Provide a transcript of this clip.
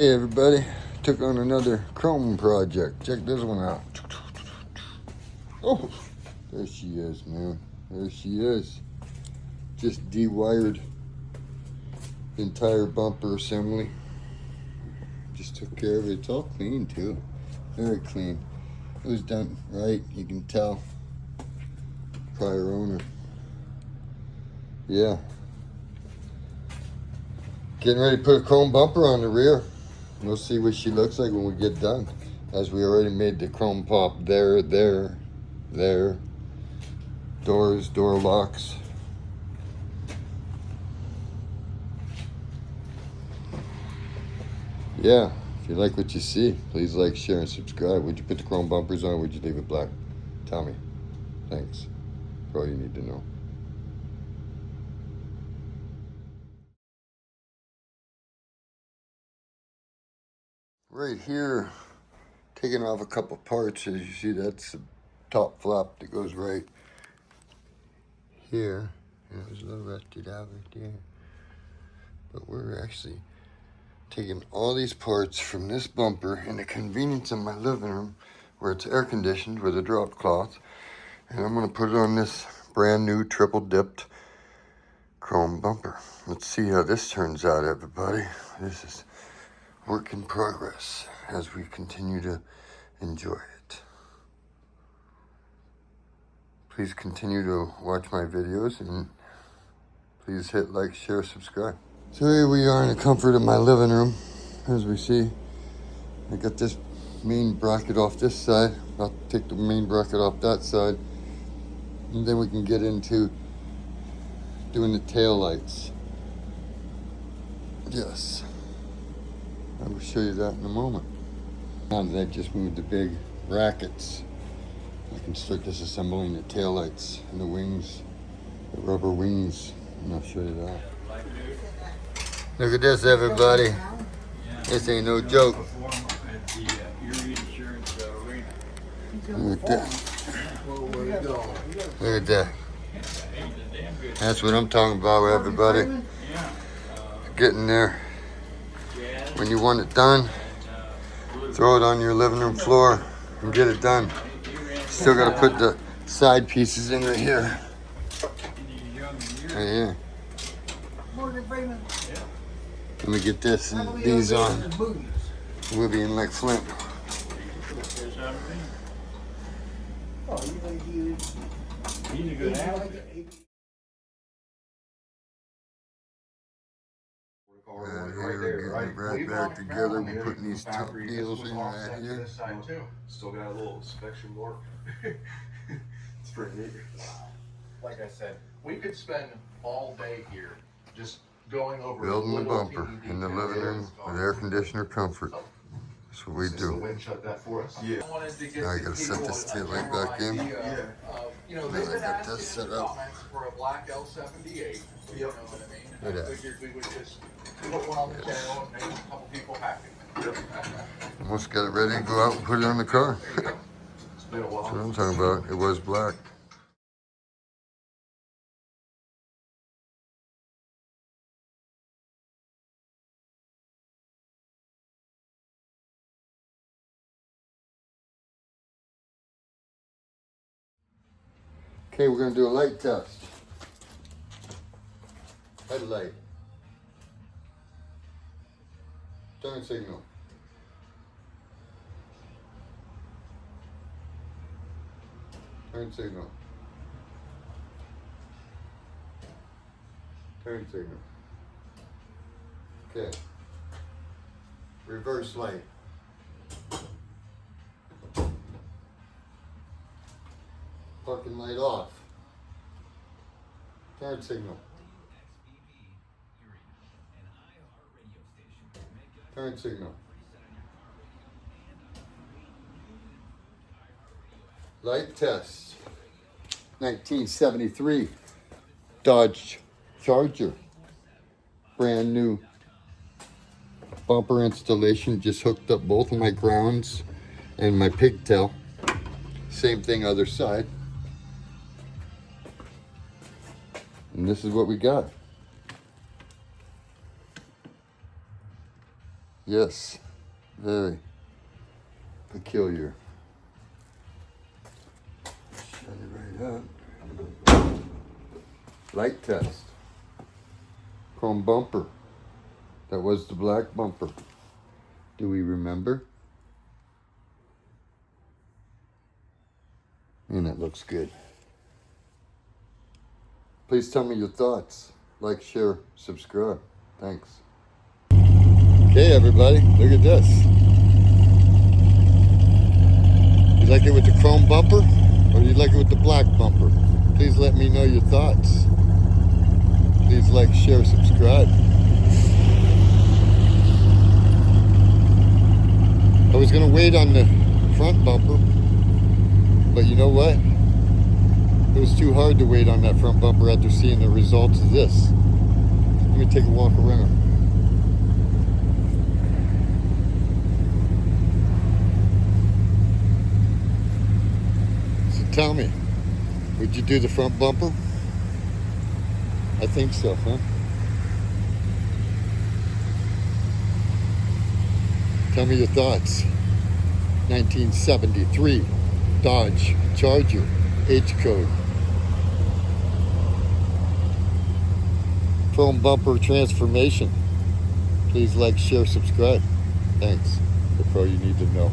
Hey everybody, took on another chrome project. Check this one out. Oh, there she is, man. There she is. Just de-wired the entire bumper assembly. Just took care of it. It's all clean too. Very clean. It was done right, you can tell. Prior owner. Yeah. Getting ready to put a chrome bumper on the rear. We'll see what she looks like when we get done. As we already made the chrome pop there. Doors, door locks. Yeah, if you like what you see, please like, share, and subscribe. Would you put the chrome bumpers on or would you leave it black? Tell me. Thanks. That's all you need to know. Right here, taking off a couple parts. As you see, that's the top flap that goes right here. And it was a little rusted out right there. But we're actually taking all these parts from this bumper in the convenience of my living room where it's air conditioned with a drop cloth. And I'm gonna put it on this brand new triple dipped chrome bumper. Let's see how this turns out, everybody. This is work in progress as we continue to enjoy it. Please continue to watch my videos and please hit like, share, subscribe. So here we are in the comfort of my living room. As we see, I got this main bracket off this side. I'll take the main bracket off that side. And then we can get into doing the tail lights. Yes. I will show you that in a moment. Now that I just moved the big brackets, I can start disassembling the tail lights and the wings, the rubber wings, and I'll show you that. Look at this, everybody. This ain't no joke. Look at that. Look at that. That's what I'm talking about, everybody. Getting there. When you want it done, throw it on your living room floor and get it done. Still gotta put the side pieces in right here. Right here. Let me get this and these on. We'll be in like Flint. He's a good athlete. Right here, we're getting it right back together. We're putting these top deals in right here. Still got a little inspection more. It's pretty neat. Like I said, we could spend all day here just going over Building the bumper in the living room with air conditioner comfort. That's what we The do. wind shut that for us. Yeah. Now I gotta set this tail light back in. You know, Then I got this set up. for a black L78. You know what I mean? Look at I that. figured we would just put one on the channel and make a couple people happy. Almost got it ready to go out and put it on the car. There you go. It's been a That's what while. I'm talking about. It was black. Okay, we're gonna do a light test. Headlight. Turn signal. Turn signal. Turn signal. Okay. Reverse light. Parking light off. Turn signal. Turn signal. Light test. 1973 Dodge Charger. Brand new bumper installation. Just hooked up both of my grounds and my pigtail. Same thing other side. And this is what we got. Yes, very peculiar. Shut it right up. Light test. Chrome bumper. That was the black bumper. Do we remember? And it looks good. Please tell me your thoughts. Like, share, subscribe. Thanks. Okay, everybody, look at this. You like it with the chrome bumper, or you like it with the black bumper? Please let me know your thoughts. Please like, share, subscribe. I was gonna wait on the front bumper, but you know what? It was too hard to wait on that front bumper after seeing the results of this. Let me take a walk around. So tell me, would you do the front bumper? I think so, huh? Tell me your thoughts. 1973 Dodge Charger H code. Chrome bumper transformation. Please like, share, subscribe. Thanks. The pro you need to know.